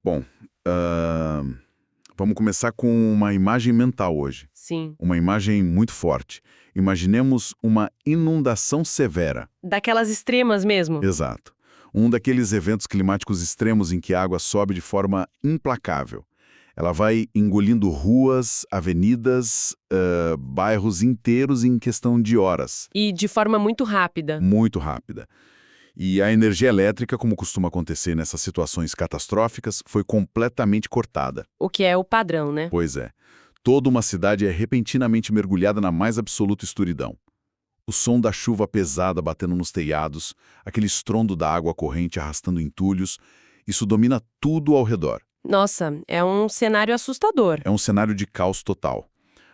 Bom, ah, vamos começar com uma imagem mental hoje. Sim. Uma imagem muito forte. Imaginemos uma inundação severa. Daquelas extremas mesmo. Exato. Um daqueles eventos climáticos extremos em que a água sobe de forma implacável. Ela vai engolindo ruas, avenidas, bairros inteiros em questão de horas. E de forma muito rápida. Muito rápida. E a energia elétrica, como costuma acontecer nessas situações catastróficas, foi completamente cortada. O que é o padrão, né? Pois é. Toda uma cidade é repentinamente mergulhada na mais absoluta escuridão. O som da chuva pesada batendo nos telhados, aquele estrondo da água corrente arrastando entulhos, isso domina tudo ao redor. Nossa, é um cenário assustador. É um cenário de caos total.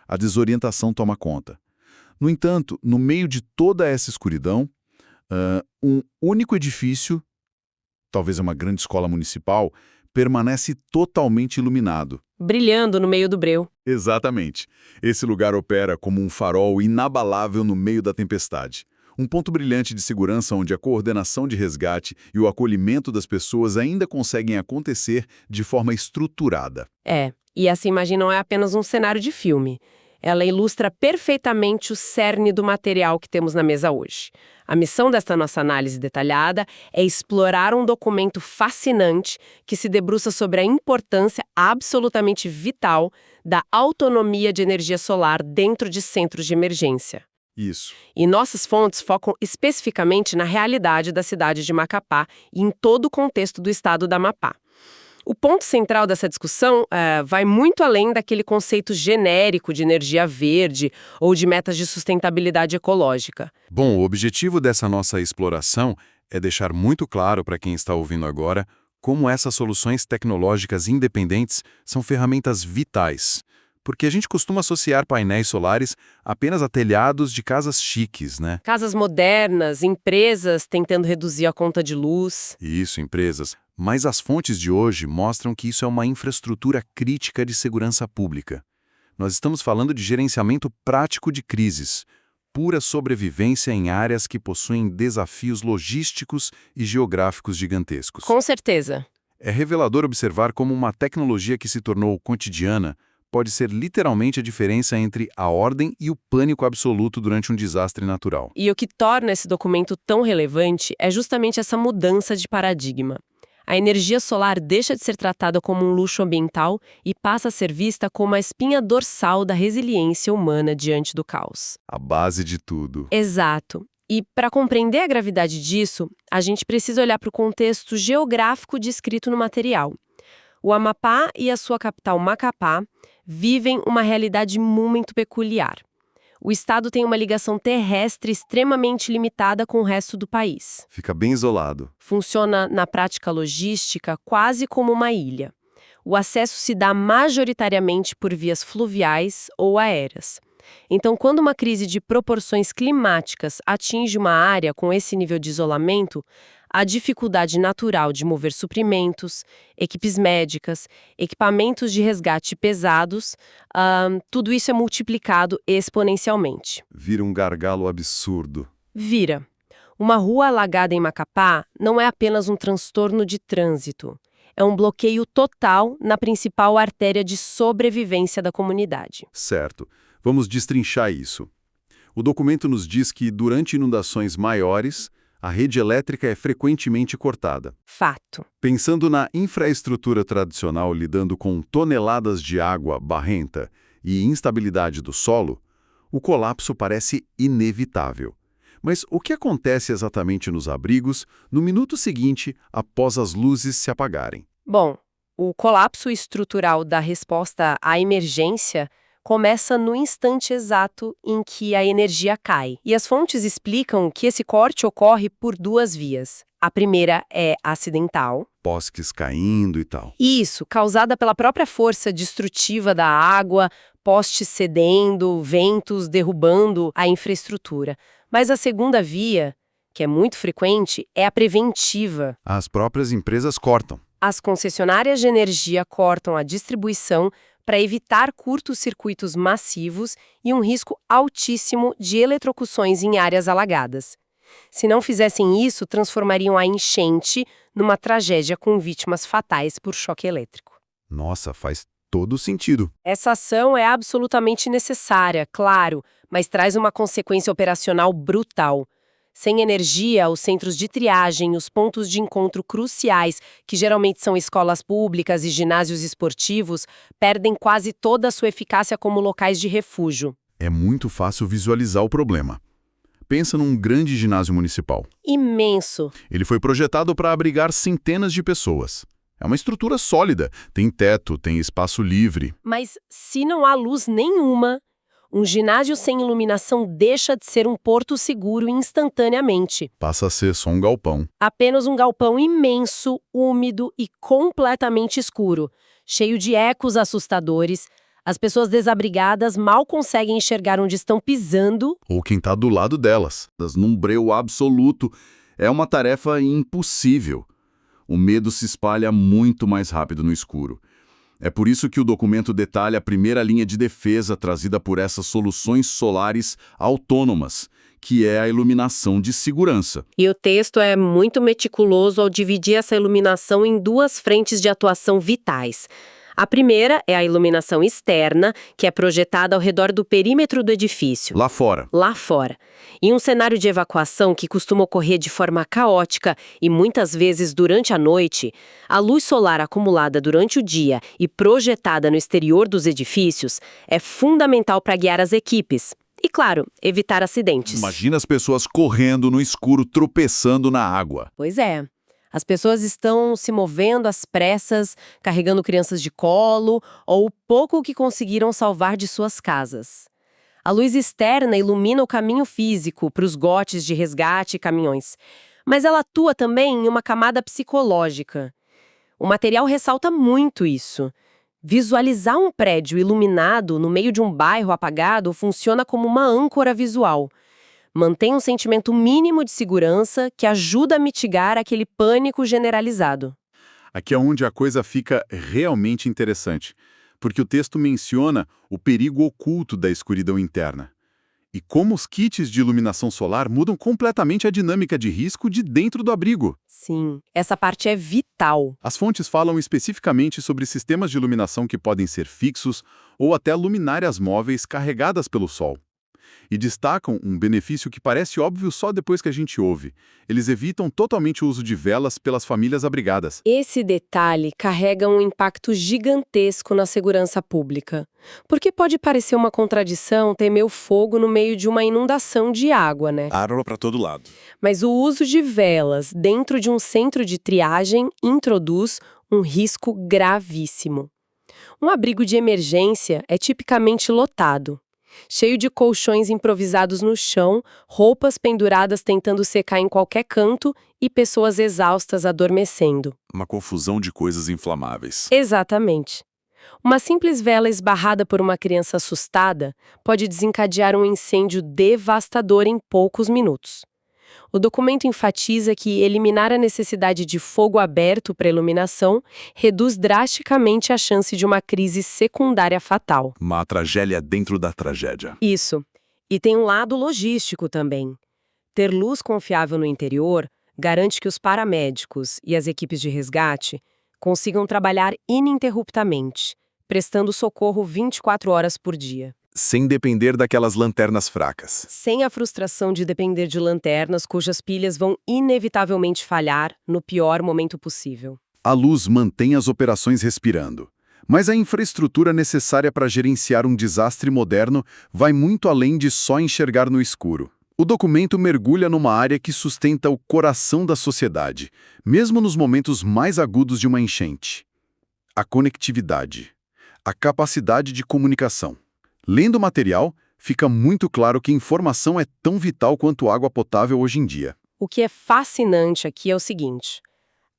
A desorientação toma conta. No entanto, no meio de toda essa escuridão, um único edifício, talvez uma grande escola municipal, permanece totalmente iluminado. Brilhando no meio do breu. Exatamente. Esse lugar opera como um farol inabalável no meio da tempestade. Um ponto brilhante de segurança onde a coordenação de resgate e o acolhimento das pessoas ainda conseguem acontecer de forma estruturada. E essa imagem não é apenas um cenário de filme. Ela ilustra perfeitamente o cerne do material que temos na mesa hoje. A missão desta nossa análise detalhada é explorar um documento fascinante que se debruça sobre a importância absolutamente vital da autonomia de energia solar dentro de centros de emergência. Isso. E nossas fontes focam especificamente na realidade da cidade de Macapá e em todo o contexto do estado da Amapá. O ponto central dessa discussão vai muito além daquele conceito genérico de energia verde ou de metas de sustentabilidade ecológica. Bom, o objetivo dessa nossa exploração é deixar muito claro para quem está ouvindo agora como essas soluções tecnológicas independentes são ferramentas vitais. Porque a gente costuma associar painéis solares apenas a telhados de casas chiques, né? Casas modernas, empresas tentando reduzir a conta de luz. Isso, empresas. Mas as fontes de hoje mostram que isso é uma infraestrutura crítica de segurança pública. Nós estamos falando de gerenciamento prático de crises, pura sobrevivência em áreas que possuem desafios logísticos e geográficos gigantescos. Com certeza. É revelador observar como uma tecnologia que se tornou cotidiana pode ser literalmente a diferença entre a ordem e o pânico absoluto durante um desastre natural. E o que torna esse documento tão relevante é justamente essa mudança de paradigma. A energia solar deixa de ser tratada como um luxo ambiental e passa a ser vista como a espinha dorsal da resiliência humana diante do caos. A base de tudo. Exato. E para compreender a gravidade disso, a gente precisa olhar para o contexto geográfico descrito no material. O Amapá e a sua capital Macapá vivem uma realidade muito peculiar. O estado tem uma ligação terrestre extremamente limitada com o resto do país. Fica bem isolado. Funciona na prática logística quase como uma ilha. O acesso se dá majoritariamente por vias fluviais ou aéreas. Então, quando uma crise de proporções climáticas atinge uma área com esse nível de isolamento, a dificuldade natural de mover suprimentos, equipes médicas, equipamentos de resgate pesados, tudo isso é multiplicado exponencialmente. Vira um gargalo absurdo. Vira. Uma rua alagada em Macapá não é apenas um transtorno de trânsito. É um bloqueio total na principal artéria de sobrevivência da comunidade. Certo. Vamos destrinchar isso. O documento nos diz que, durante inundações maiores, a rede elétrica é frequentemente cortada. Fato. Pensando na infraestrutura tradicional lidando com toneladas de água barrenta e instabilidade do solo, o colapso parece inevitável. Mas o que acontece exatamente nos abrigos no minuto seguinte após as luzes se apagarem? Bom, o colapso estrutural da resposta à emergência começa no instante exato em que a energia cai. E as fontes explicam que esse corte ocorre por duas vias. A primeira é acidental. Postes caindo e tal. Isso, causada pela própria força destrutiva da água, postes cedendo, ventos derrubando a infraestrutura. Mas a segunda via, que é muito frequente, é a preventiva. As próprias empresas cortam. As concessionárias de energia cortam a distribuição para evitar curtos-circuitos massivos e um risco altíssimo de eletrocuções em áreas alagadas. Se não fizessem isso, transformariam a enchente numa tragédia com vítimas fatais por choque elétrico. Nossa, faz todo sentido. Essa ação é absolutamente necessária, claro, mas traz uma consequência operacional brutal. Sem energia, os centros de triagem, os pontos de encontro cruciais, que geralmente são escolas públicas e ginásios esportivos, perdem quase toda a sua eficácia como locais de refúgio. É muito fácil visualizar o problema. Pensa num grande ginásio municipal. Imenso. Ele foi projetado para abrigar centenas de pessoas. É uma estrutura sólida, tem teto, tem espaço livre. Mas se não há luz nenhuma, um ginásio sem iluminação deixa de ser um porto seguro instantaneamente. Passa a ser só um galpão. Apenas um galpão imenso, úmido e completamente escuro, cheio de ecos assustadores. As pessoas desabrigadas mal conseguem enxergar onde estão pisando. Ou quem está do lado delas. Num breu absoluto. É uma tarefa impossível. O medo se espalha muito mais rápido no escuro. É por isso que o documento detalha a primeira linha de defesa trazida por essas soluções solares autônomas, que é a iluminação de segurança. E o texto é muito meticuloso ao dividir essa iluminação em duas frentes de atuação vitais. A primeira é a iluminação externa, que é projetada ao redor do perímetro do edifício. Lá fora. Lá fora. Em um cenário de evacuação que costuma ocorrer de forma caótica e muitas vezes durante a noite, a luz solar acumulada durante o dia e projetada no exterior dos edifícios é fundamental para guiar as equipes. E, claro, evitar acidentes. Imagina as pessoas correndo no escuro, tropeçando na água. Pois é. As pessoas estão se movendo às pressas, carregando crianças de colo ou o pouco que conseguiram salvar de suas casas. A luz externa ilumina o caminho físico para os gotes de resgate e caminhões, mas ela atua também em uma camada psicológica. O material ressalta muito isso. Visualizar um prédio iluminado no meio de um bairro apagado funciona como uma âncora visual. Mantém um sentimento mínimo de segurança que ajuda a mitigar aquele pânico generalizado. Aqui é onde a coisa fica realmente interessante, porque o texto menciona o perigo oculto da escuridão interna. E como os kits de iluminação solar mudam completamente a dinâmica de risco de dentro do abrigo. Sim, essa parte é vital. As fontes falam especificamente sobre sistemas de iluminação que podem ser fixos ou até luminárias móveis carregadas pelo sol. E destacam um benefício que parece óbvio só depois que a gente ouve. Eles evitam totalmente o uso de velas pelas famílias abrigadas. Esse detalhe carrega um impacto gigantesco na segurança pública. Porque pode parecer uma contradição temer o fogo no meio de uma inundação de água, né? Água para todo lado. Mas o uso de velas dentro de um centro de triagem introduz um risco gravíssimo. Um abrigo de emergência é tipicamente lotado, cheio de colchões improvisados no chão, roupas penduradas tentando secar em qualquer canto e pessoas exaustas adormecendo. Uma confusão de coisas inflamáveis. Exatamente. Uma simples vela esbarrada por uma criança assustada pode desencadear um incêndio devastador em poucos minutos. O documento enfatiza que eliminar a necessidade de fogo aberto para iluminação reduz drasticamente a chance de uma crise secundária fatal. Uma tragédia dentro da tragédia. Isso. E tem um lado logístico também. Ter luz confiável no interior garante que os paramédicos e as equipes de resgate consigam trabalhar ininterruptamente, prestando socorro 24 horas por dia. Sem depender daquelas lanternas fracas. Sem a frustração de depender de lanternas cujas pilhas vão inevitavelmente falhar no pior momento possível. A luz mantém as operações respirando. Mas a infraestrutura necessária para gerenciar um desastre moderno vai muito além de só enxergar no escuro. O documento mergulha numa área que sustenta o coração da sociedade, mesmo nos momentos mais agudos de uma enchente. A conectividade. A capacidade de comunicação. Lendo o material, fica muito claro que informação é tão vital quanto água potável hoje em dia. O que é fascinante aqui é o seguinte: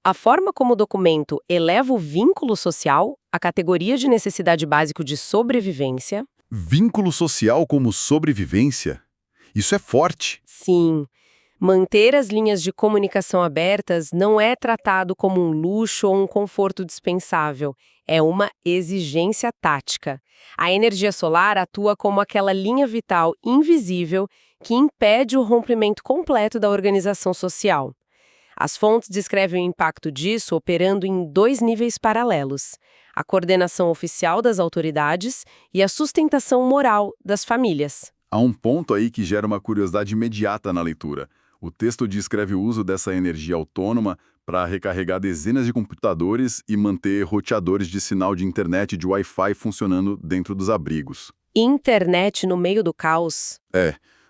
a forma como o documento eleva o vínculo social à categoria de necessidade básica de sobrevivência. Vínculo social como sobrevivência? Isso é forte. Sim. Manter as linhas de comunicação abertas não é tratado como um luxo ou um conforto dispensável. É uma exigência tática. A energia solar atua como aquela linha vital invisível que impede o rompimento completo da organização social. As fontes descrevem o impacto disso operando em 2 níveis paralelos: a coordenação oficial das autoridades e a sustentação moral das famílias. Há um ponto aí que gera uma curiosidade imediata na leitura. O texto descreve o uso dessa energia autônoma para recarregar dezenas de computadores e manter roteadores de sinal de internet e de Wi-Fi funcionando dentro dos abrigos. Internet no meio do caos.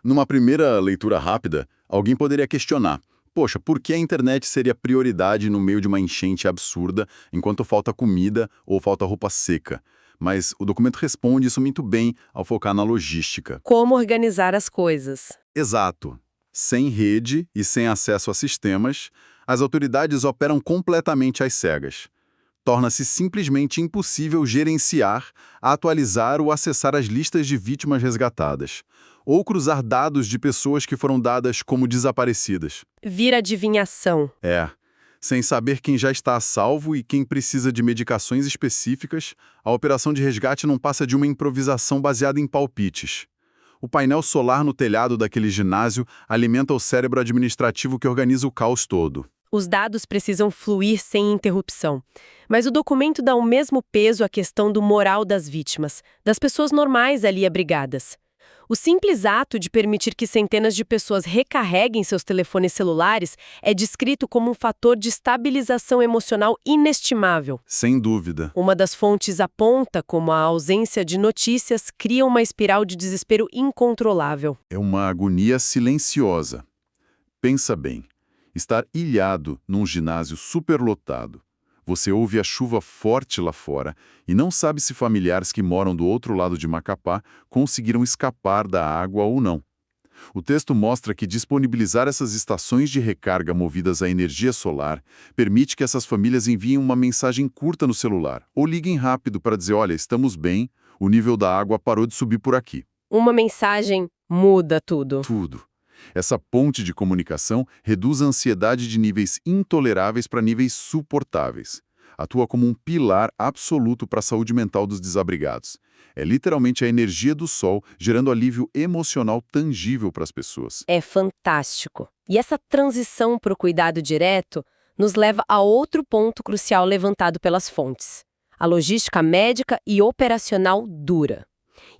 Numa primeira leitura rápida, alguém poderia questionar: poxa, por que a internet seria prioridade no meio de uma enchente absurda enquanto falta comida ou falta roupa seca? Mas o documento responde isso muito bem ao focar na logística. Como organizar as coisas. Exato. Sem rede e sem acesso a sistemas, as autoridades operam completamente às cegas. Torna-se simplesmente impossível gerenciar, atualizar ou acessar as listas de vítimas resgatadas, ou cruzar dados de pessoas que foram dadas como desaparecidas. Vira adivinhação. Sem saber quem já está a salvo e quem precisa de medicações específicas, a operação de resgate não passa de uma improvisação baseada em palpites. O painel solar no telhado daquele ginásio alimenta o cérebro administrativo que organiza o caos todo. Os dados precisam fluir sem interrupção. Mas o documento dá o mesmo peso à questão do moral das vítimas, das pessoas normais ali abrigadas. O simples ato de permitir que centenas de pessoas recarreguem seus telefones celulares é descrito como um fator de estabilização emocional inestimável. Sem dúvida. Uma das fontes aponta como a ausência de notícias cria uma espiral de desespero incontrolável. É uma agonia silenciosa. Pensa bem, estar ilhado num ginásio superlotado. Você ouve a chuva forte lá fora e não sabe se familiares que moram do outro lado de Macapá conseguiram escapar da água ou não. O texto mostra que disponibilizar essas estações de recarga movidas à energia solar permite que essas famílias enviem uma mensagem curta no celular ou liguem rápido para dizer: olha, estamos bem, o nível da água parou de subir por aqui. Uma mensagem muda tudo. Tudo. Essa ponte de comunicação reduz a ansiedade de níveis intoleráveis para níveis suportáveis. Atua como um pilar absoluto para a saúde mental dos desabrigados. É literalmente a energia do sol gerando alívio emocional tangível para as pessoas. É fantástico. E essa transição para o cuidado direto nos leva a outro ponto crucial levantado pelas fontes: a logística médica e operacional dura.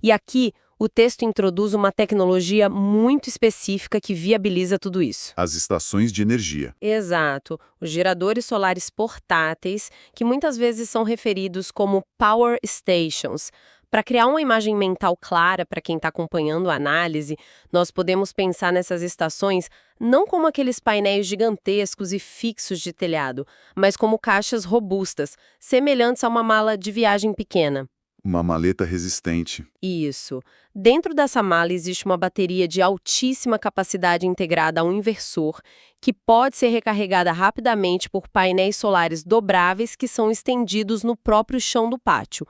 E aqui, o texto introduz uma tecnologia muito específica que viabiliza tudo isso. As estações de energia. Exato. Os geradores solares portáteis, que muitas vezes são referidos como power stations. Para criar uma imagem mental clara para quem está acompanhando a análise, nós podemos pensar nessas estações não como aqueles painéis gigantescos e fixos de telhado, mas como caixas robustas, semelhantes a uma mala de viagem pequena. Uma maleta resistente. Isso. Dentro dessa mala existe uma bateria de altíssima capacidade integrada a um inversor, que pode ser recarregada rapidamente por painéis solares dobráveis que são estendidos no próprio chão do pátio.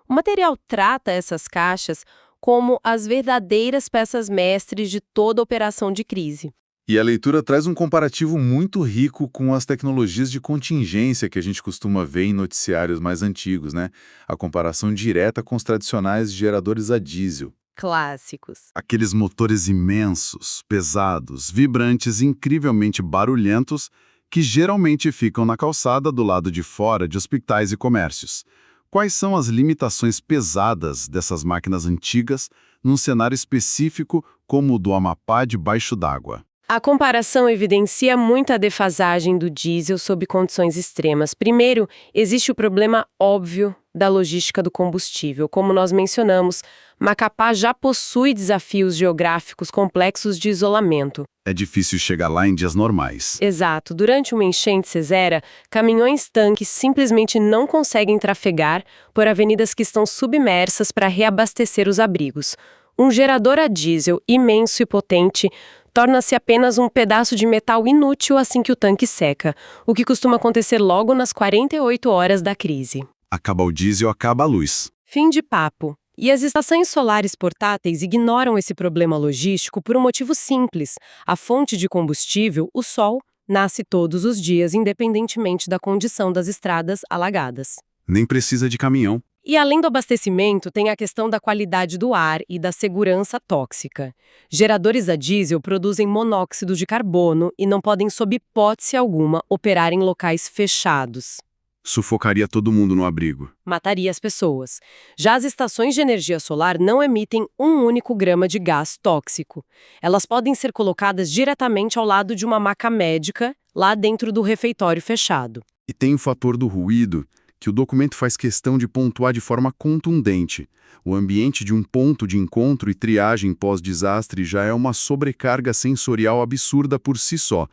O material trata essas caixas como as verdadeiras peças mestres de toda operação de crise. E a leitura traz um comparativo muito rico com as tecnologias de contingência que a gente costuma ver em noticiários mais antigos, né? A comparação direta com os tradicionais geradores a diesel. Clássicos. Aqueles motores imensos, pesados, vibrantes, incrivelmente barulhentos, que geralmente ficam na calçada do lado de fora de hospitais e comércios. Quais são as limitações pesadas dessas máquinas antigas num cenário específico como o do Amapá debaixo d'água? A comparação evidencia muita defasagem do diesel sob condições extremas. Primeiro, existe o problema óbvio da logística do combustível. Como nós mencionamos, Macapá já possui desafios geográficos complexos de isolamento. É difícil chegar lá em dias normais. Exato. Durante uma enchente severa, caminhões-tanques simplesmente não conseguem trafegar por avenidas que estão submersas para reabastecer os abrigos. Um gerador a diesel imenso e potente torna-se apenas um pedaço de metal inútil assim que o tanque seca, o que costuma acontecer logo nas 48 horas da crise. Acaba o diesel, acaba a luz. Fim de papo. E as estações solares portáteis ignoram esse problema logístico por um motivo simples. A fonte de combustível, o sol, nasce todos os dias, independentemente da condição das estradas alagadas. Nem precisa de caminhão. E além do abastecimento, tem a questão da qualidade do ar e da segurança tóxica. Geradores a diesel produzem monóxido de carbono e não podem, sob hipótese alguma, operar em locais fechados. Sufocaria todo mundo no abrigo. Mataria as pessoas. Já as estações de energia solar não emitem um único grama de gás tóxico. Elas podem ser colocadas diretamente ao lado de uma maca médica, lá dentro do refeitório fechado. E tem o fator do ruído, que o documento faz questão de pontuar de forma contundente. O ambiente de um ponto de encontro e triagem pós-desastre já é uma sobrecarga sensorial absurda por si só.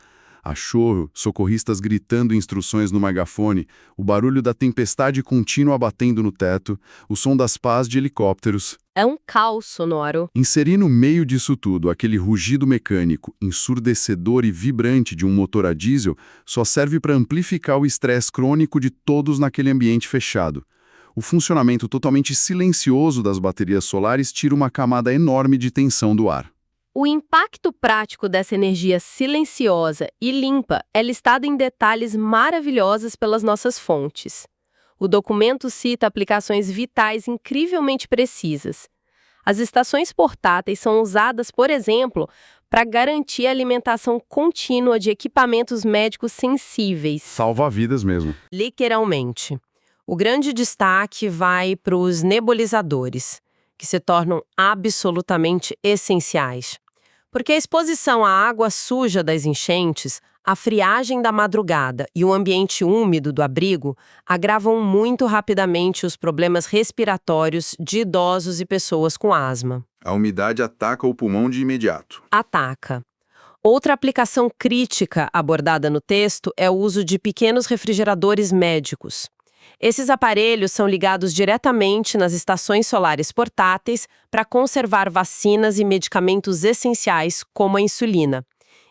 A chorro, socorristas gritando instruções no megafone, o barulho da tempestade contínua batendo no teto, o som das pás de helicópteros. É um caos sonoro. Inserir no meio disso tudo aquele rugido mecânico, ensurdecedor e vibrante de um motor a diesel só serve para amplificar o estresse crônico de todos naquele ambiente fechado. O funcionamento totalmente silencioso das baterias solares tira uma camada enorme de tensão do ar. O impacto prático dessa energia silenciosa e limpa é listado em detalhes maravilhosos pelas nossas fontes. O documento cita aplicações vitais incrivelmente precisas. As estações portáteis são usadas, por exemplo, para garantir a alimentação contínua de equipamentos médicos sensíveis. Salva vidas mesmo. Literalmente. O grande destaque vai para os nebulizadores, que se tornam absolutamente essenciais. Porque a exposição à água suja das enchentes, a friagem da madrugada e o ambiente úmido do abrigo agravam muito rapidamente os problemas respiratórios de idosos e pessoas com asma. A umidade ataca o pulmão de imediato. Ataca. Outra aplicação crítica abordada no texto é o uso de pequenos refrigeradores médicos. Esses aparelhos são ligados diretamente nas estações solares portáteis para conservar vacinas e medicamentos essenciais, como a insulina.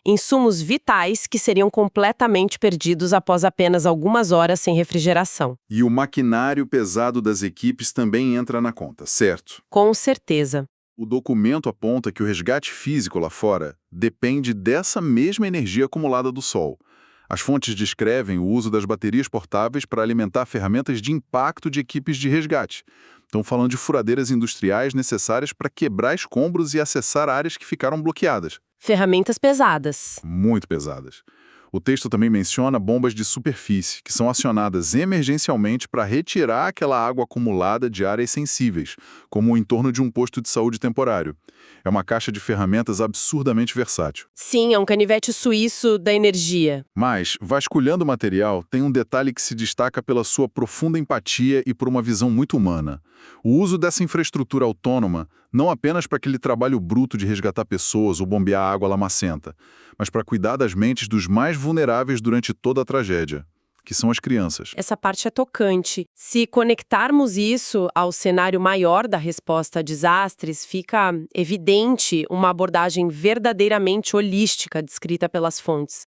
Insumos vitais que seriam completamente perdidos após apenas algumas horas sem refrigeração. E o maquinário pesado das equipes também entra na conta, certo? Com certeza. O documento aponta que o resgate físico lá fora depende dessa mesma energia acumulada do Sol. As fontes descrevem o uso das baterias portáteis para alimentar ferramentas de impacto de equipes de resgate. Estão falando de furadeiras industriais necessárias para quebrar escombros e acessar áreas que ficaram bloqueadas. Ferramentas pesadas. Muito pesadas. O texto também menciona bombas de superfície, que são acionadas emergencialmente para retirar aquela água acumulada de áreas sensíveis, como o entorno de um posto de saúde temporário. É uma caixa de ferramentas absurdamente versátil. Sim, é um canivete suíço da energia. Mas, vasculhando o material, tem um detalhe que se destaca pela sua profunda empatia e por uma visão muito humana. O uso dessa infraestrutura autônoma, não apenas para aquele trabalho bruto de resgatar pessoas ou bombear água lamacenta, mas para cuidar das mentes dos mais vulneráveis durante toda a tragédia, que são as crianças. Essa parte é tocante. Se conectarmos isso ao cenário maior da resposta a desastres, fica evidente uma abordagem verdadeiramente holística descrita pelas fontes.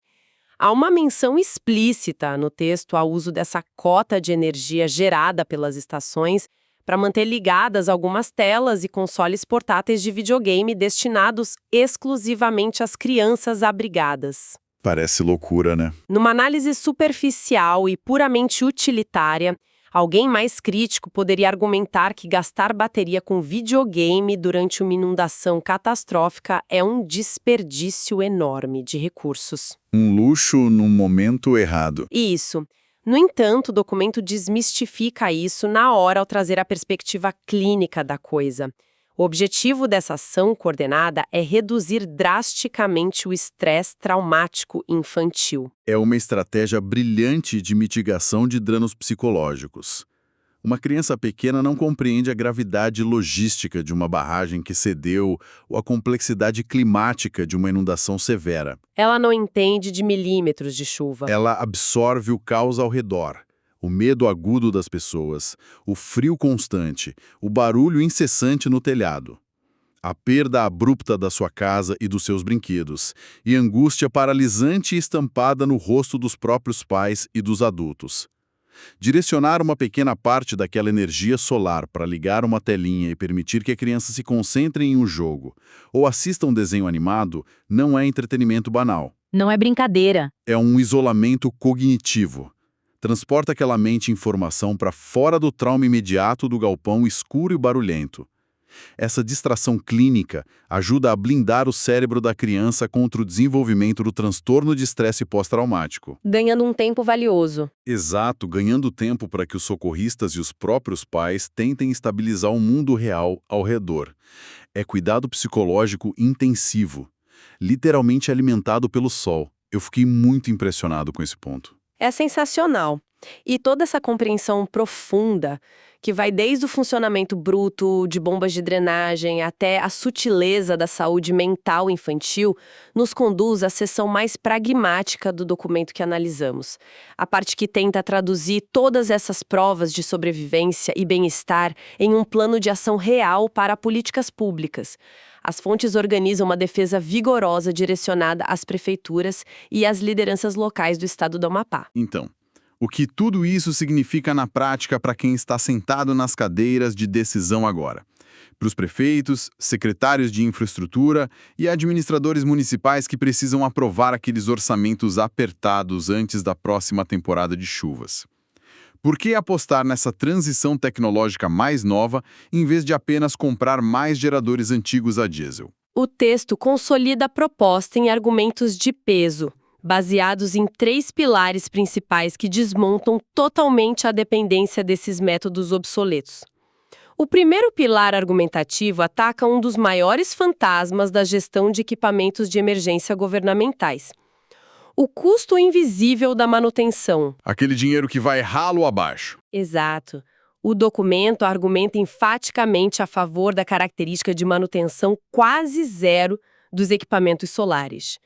Há uma menção explícita no texto ao uso dessa cota de energia gerada pelas estações para manter ligadas algumas telas e consoles portáteis de videogame destinados exclusivamente às crianças abrigadas. Parece loucura, né? Numa análise superficial e puramente utilitária, alguém mais crítico poderia argumentar que gastar bateria com videogame durante uma inundação catastrófica é um desperdício enorme de recursos. Um luxo num momento errado. Isso. No entanto, o documento desmistifica isso na hora ao trazer a perspectiva clínica da coisa. O objetivo dessa ação coordenada é reduzir drasticamente o estresse traumático infantil. É uma estratégia brilhante de mitigação de danos psicológicos. Uma criança pequena não compreende a gravidade logística de uma barragem que cedeu ou a complexidade climática de uma inundação severa. Ela não entende de milímetros de chuva. Ela absorve o caos ao redor, o medo agudo das pessoas, o frio constante, o barulho incessante no telhado, a perda abrupta da sua casa e dos seus brinquedos, e angústia paralisante estampada no rosto dos próprios pais e dos adultos. Direcionar uma pequena parte daquela energia solar para ligar uma telinha e permitir que a criança se concentre em um jogo ou assista um desenho animado não é entretenimento banal. Não é brincadeira. É um isolamento cognitivo. transporta aquela mente informação para fora do trauma imediato do galpão escuro e barulhento. Essa distração clínica ajuda a blindar o cérebro da criança contra o desenvolvimento do transtorno de estresse pós-traumático. Ganhando um tempo valioso. Exato, ganhando tempo para que os socorristas e os próprios pais tentem estabilizar o mundo real ao redor. É cuidado psicológico intensivo, literalmente alimentado pelo sol. Eu fiquei muito impressionado com esse ponto. É sensacional. E toda essa compreensão profunda, que vai desde o funcionamento bruto de bombas de drenagem até a sutileza da saúde mental infantil, nos conduz à seção mais pragmática do documento que analisamos. A parte que tenta traduzir todas essas provas de sobrevivência e bem-estar em um plano de ação real para políticas públicas. As fontes organizam uma defesa vigorosa direcionada às prefeituras e às lideranças locais do estado do Amapá. Então, o que tudo isso significa na prática para quem está sentado nas cadeiras de decisão agora? Para os prefeitos, secretários de infraestrutura e administradores municipais que precisam aprovar aqueles orçamentos apertados antes da próxima temporada de chuvas. Por que apostar nessa transição tecnológica mais nova em vez de apenas comprar mais geradores antigos a diesel? O texto consolida a proposta em argumentos de peso, baseados em 3 pilares principais que desmontam totalmente a dependência desses métodos obsoletos. O primeiro pilar argumentativo ataca um dos maiores fantasmas da gestão de equipamentos de emergência governamentais: o custo invisível da manutenção. Aquele dinheiro que vai ralo abaixo. Exato. O documento argumenta enfaticamente a favor da característica de manutenção quase zero dos equipamentos solares.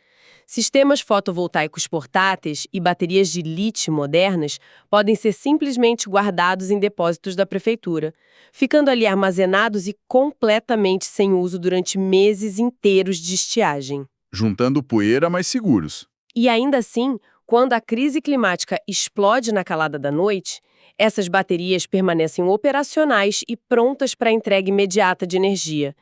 Sistemas fotovoltaicos portáteis e baterias de lítio modernas podem ser simplesmente guardados em depósitos da prefeitura, ficando ali armazenados e completamente sem uso durante meses inteiros de estiagem. Juntando poeira, mas seguros. E ainda assim, quando a crise climática explode na calada da noite, essas baterias permanecem operacionais e prontas para a entrega imediata de energia.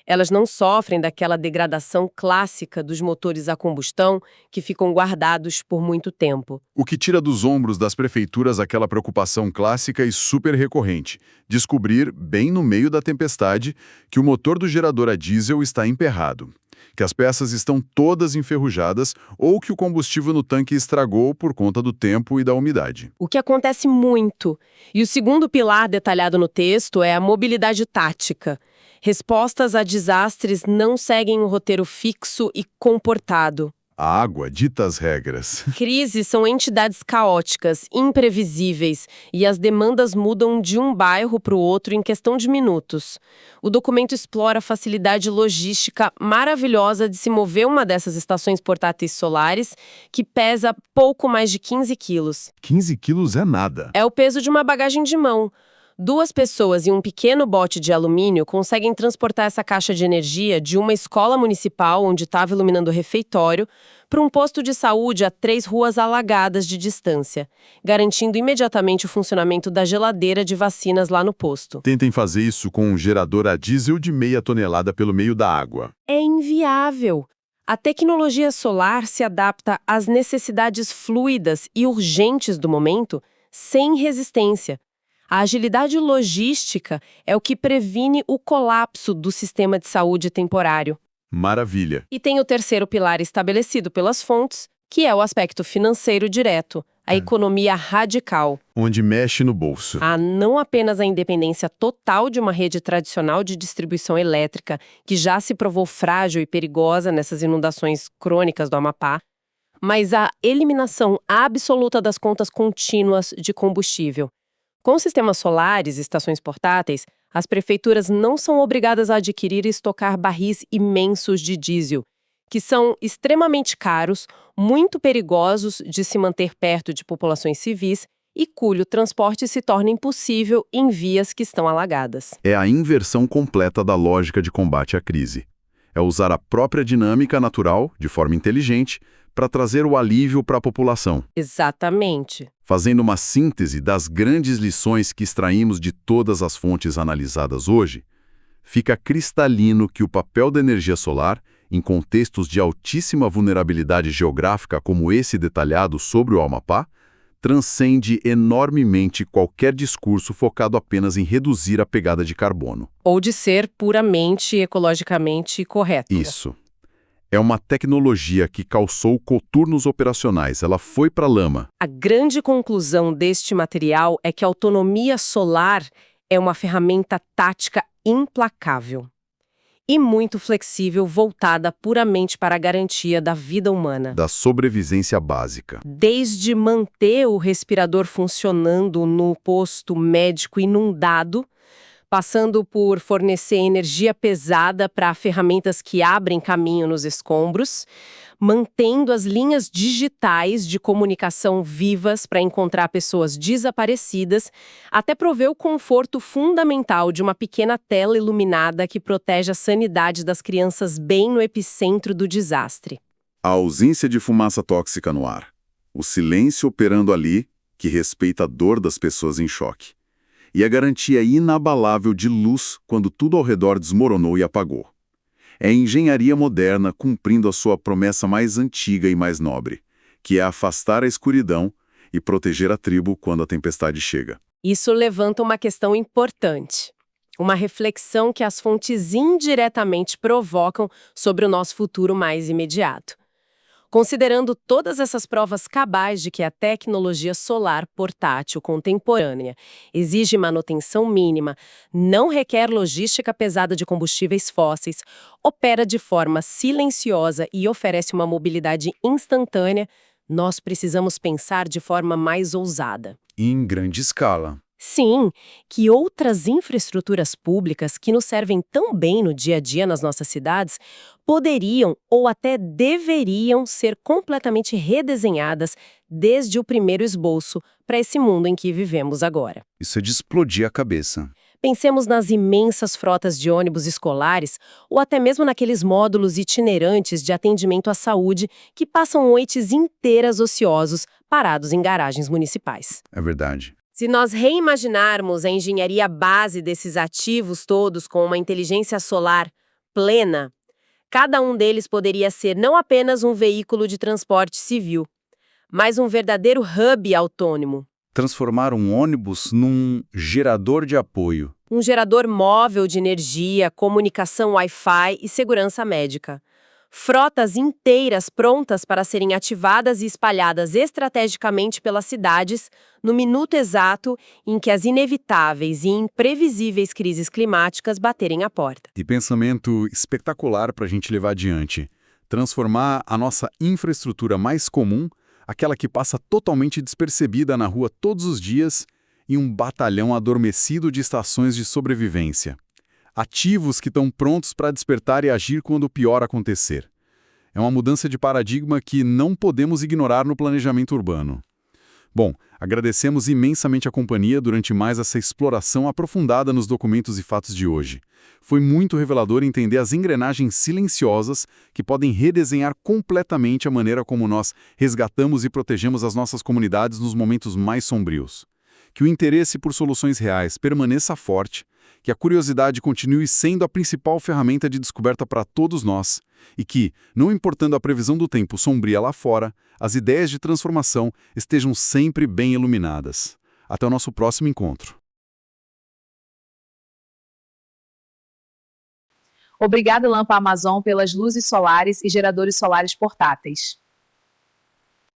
Elas não sofrem daquela degradação clássica dos motores a combustão que ficam guardados por muito tempo. O que tira dos ombros das prefeituras aquela preocupação clássica e super recorrente: descobrir, bem no meio da tempestade, que o motor do gerador a diesel está emperrado, que as peças estão todas enferrujadas ou que o combustível no tanque estragou por conta do tempo e da umidade. O que acontece muito. E o segundo pilar detalhado no texto é a mobilidade tática. Respostas a desastres não seguem um roteiro fixo e comportado. A água dita as regras. Crises são entidades caóticas, imprevisíveis, e as demandas mudam de um bairro para o outro em questão de minutos. O documento explora a facilidade logística maravilhosa de se mover uma dessas estações portáteis solares, que pesa pouco mais de 15 quilos. 15 quilos é nada. É o peso de uma bagagem de mão. 2 pessoas e um pequeno bote de alumínio conseguem transportar essa caixa de energia de uma escola municipal onde estava iluminando o refeitório para um posto de saúde a 3 ruas alagadas de distância, garantindo imediatamente o funcionamento da geladeira de vacinas lá no posto. Tentem fazer isso com um gerador a diesel de meia tonelada pelo meio da água. É inviável. A tecnologia solar se adapta às necessidades fluidas e urgentes do momento, sem resistência. A agilidade logística é o que previne o colapso do sistema de saúde temporário. Maravilha. E tem o terceiro pilar estabelecido pelas fontes, que é o aspecto financeiro direto, a economia radical. Onde mexe no bolso. Não apenas a independência total de uma rede tradicional de distribuição elétrica, que já se provou frágil e perigosa nessas inundações crônicas do Amapá, mas a eliminação absoluta das contas contínuas de combustível. Com sistemas solares e estações portáteis, as prefeituras não são obrigadas a adquirir e estocar barris imensos de diesel, que são extremamente caros, muito perigosos de se manter perto de populações civis e cujo transporte se torna impossível em vias que estão alagadas. É a inversão completa da lógica de combate à crise. É usar a própria dinâmica natural, de forma inteligente, para trazer o alívio para a população. Exatamente. Fazendo uma síntese das grandes lições que extraímos de todas as fontes analisadas hoje, fica cristalino que o papel da energia solar, em contextos de altíssima vulnerabilidade geográfica como esse detalhado sobre o Amapá, transcende enormemente qualquer discurso focado apenas em reduzir a pegada de carbono. Ou de ser puramente ecologicamente correto. Isso. É uma tecnologia que calçou coturnos operacionais, ela foi para a lama. A grande conclusão deste material é que a autonomia solar é uma ferramenta tática implacável e muito flexível, voltada puramente para a garantia da vida humana. Da sobrevivência básica. Desde manter o respirador funcionando no posto médico inundado, passando por fornecer energia pesada para ferramentas que abrem caminho nos escombros, mantendo as linhas digitais de comunicação vivas para encontrar pessoas desaparecidas, até prover o conforto fundamental de uma pequena tela iluminada que protege a sanidade das crianças bem no epicentro do desastre. A ausência de fumaça tóxica no ar. O silêncio operando ali, que respeita a dor das pessoas em choque. E a garantia inabalável de luz quando tudo ao redor desmoronou e apagou. É a engenharia moderna cumprindo a sua promessa mais antiga e mais nobre, que é afastar a escuridão e proteger a tribo quando a tempestade chega. Isso levanta uma questão importante. Uma reflexão que as fontes indiretamente provocam sobre o nosso futuro mais imediato. Considerando todas essas provas cabais de que a tecnologia solar portátil contemporânea exige manutenção mínima, não requer logística pesada de combustíveis fósseis, opera de forma silenciosa e oferece uma mobilidade instantânea, nós precisamos pensar de forma mais ousada. Em grande escala. Sim, que outras infraestruturas públicas que nos servem tão bem no dia a dia nas nossas cidades poderiam ou até deveriam ser completamente redesenhadas desde o primeiro esboço para esse mundo em que vivemos agora. Isso é de explodir a cabeça. Pensemos nas imensas frotas de ônibus escolares ou até mesmo naqueles módulos itinerantes de atendimento à saúde que passam noites inteiras ociosos parados em garagens municipais. É verdade. Se nós reimaginarmos a engenharia base desses ativos todos com uma inteligência solar plena, cada um deles poderia ser não apenas um veículo de transporte civil, mas um verdadeiro hub autônomo. Transformar um ônibus num gerador de apoio. Um gerador móvel de energia, comunicação Wi-Fi e segurança médica. Frotas inteiras prontas para serem ativadas e espalhadas estrategicamente pelas cidades no minuto exato em que as inevitáveis e imprevisíveis crises climáticas baterem à porta. E pensamento espetacular para a gente levar adiante. Transformar a nossa infraestrutura mais comum, aquela que passa totalmente despercebida na rua todos os dias, em um batalhão adormecido de estações de sobrevivência. Ativos que estão prontos para despertar e agir quando o pior acontecer. É uma mudança de paradigma que não podemos ignorar no planejamento urbano. Bom, agradecemos imensamente a companhia durante mais essa exploração aprofundada nos documentos e fatos de hoje. Foi muito revelador entender as engrenagens silenciosas que podem redesenhar completamente a maneira como nós resgatamos e protegemos as nossas comunidades nos momentos mais sombrios. Que o interesse por soluções reais permaneça forte, que a curiosidade continue sendo a principal ferramenta de descoberta para todos nós e que, não importando a previsão do tempo sombria lá fora, as ideias de transformação estejam sempre bem iluminadas. Até o nosso próximo encontro. Obrigado, Lampa Amazon, pelas luzes solares e geradores solares portáteis.